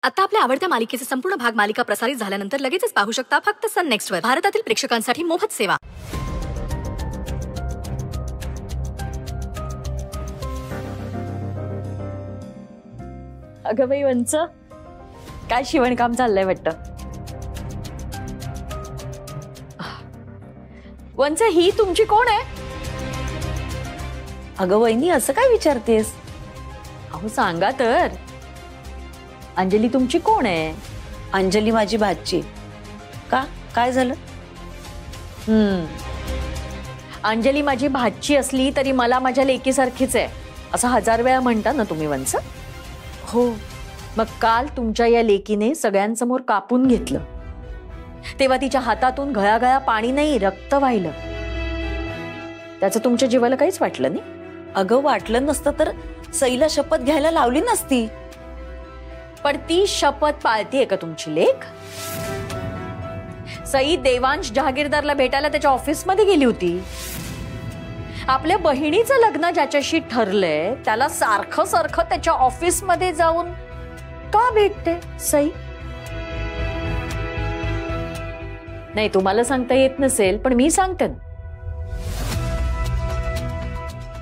आता आपल्या आवडत्या मालिकेचे संपूर्ण भाग मालिका प्रसारित झाल्यानंतर लगेचच पाहू शकता फक्त सन नेक्स्ट वर. भारतातील प्रेक्षकांसाठी मोफत सेवा. अगं बाई वंच, काय शिवणकाम चाललंय वाटतं. वंच, ही तुमची कोण आहे? अगं वहिनी, असं काय विचारतेस? अहो सांगा तर. अंजली तुमची कोण आहे? अंजली माझी भाची. का, काय झालं? अंजली माझी भाची असली तरी मला माझ्या लेकीसारखीच आहे असं 1000 वेळा म्हणता ना तुम्ही वंच. हो. मग काल तुमच्या या लेकीने सगळ्यांसमोर कापून घेतलं, तेव्हा तिच्या हातातून घळाघळा पाणी नाही, रक्त वाहिलं. त्याचं तुमच्या जीवाला काहीच वाटलं नाही? अगं वाटलं नसतं तर सईला शपथ घ्यायला लावली नसती. पण ती शपथ पाळतीये का तुमची लेक? सई देवांश जहागीरदारला भेटायला त्याच्या ऑफिसमध्ये गेली होती. आपल्या बहिणीचं लग्न ज्याच्याशी ठरलंय त्याला सारखं सारखं त्याच्या ऑफिसमध्ये जाऊन का भेटते सई? नाही, तुम्हाला सांगता येत नसेल पण मी सांगते ना.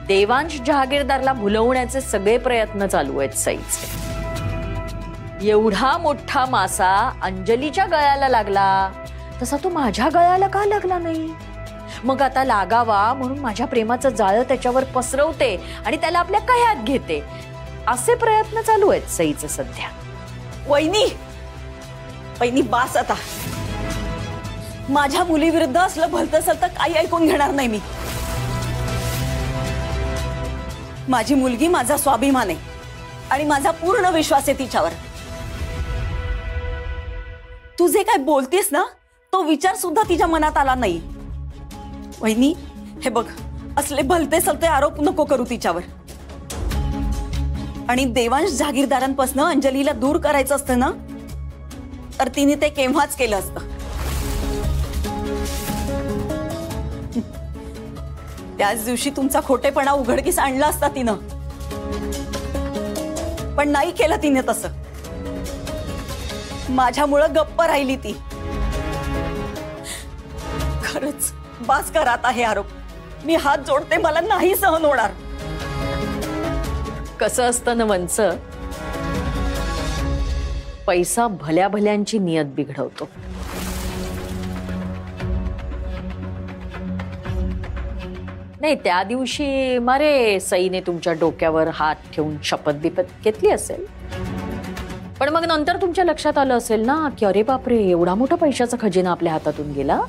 देवांश जहागीरदारला भुलवण्याचे सगळे प्रयत्न चालू आहेत सईचे. एवढा मोठा मासा अंजलीच्या गळ्याला लागला तसा तो माझ्या गळ्याला का लागला नाही? मग आता लागावा म्हणून माझ्या प्रेमाचं जाळं त्याच्यावर पसरवते आणि त्याला आपल्या कह्यात घेते. असे प्रयत्न चालू आहेत सईचे सध्या. वहिनी, वहिनी बास आता. माझ्या मुलीविरुद्ध असलं भलतं सलतं काही ऐकून घेणार नाही मी. माझी मुलगी माझा स्वाभिमान आहे आणि माझा पूर्ण विश्वास आहे तिच्यावर. तू जे काय बोलतेस ना तो विचार सुद्धा तिच्या मनात आला नाही. वहिनी, हे बघ, असले भलते सलते आरोप नको करू तिच्यावर. आणि देवांश जहागीरदारांपासून अंजलीला दूर करायचं असतं ना तर तिने ते केव्हाच केलं असतं. त्याच दिवशी तुमचा खोटेपणा उघडकीस आणला असता तिनं, पण नाही केलं तिने तसं. माझ्यामुळं गप्प राहिली ती. खरंच बास करा आता हे आरोप. मी हात जोडते, मला नाही सहन होणार. कसं असतं ना वंच, पैसा भल्या भल्यांची नियत बिघडवतो. नाही, त्या दिवशी मारे सईने तुमच्या डोक्यावर हात ठेवून शपथ बिपत घेतली असेल, पण मग नंतर तुमच्या लक्षात आलं असेल ना की अरे बापरे, एवढा मोठा पैशाचा खजिना आपल्या हातातून गेला.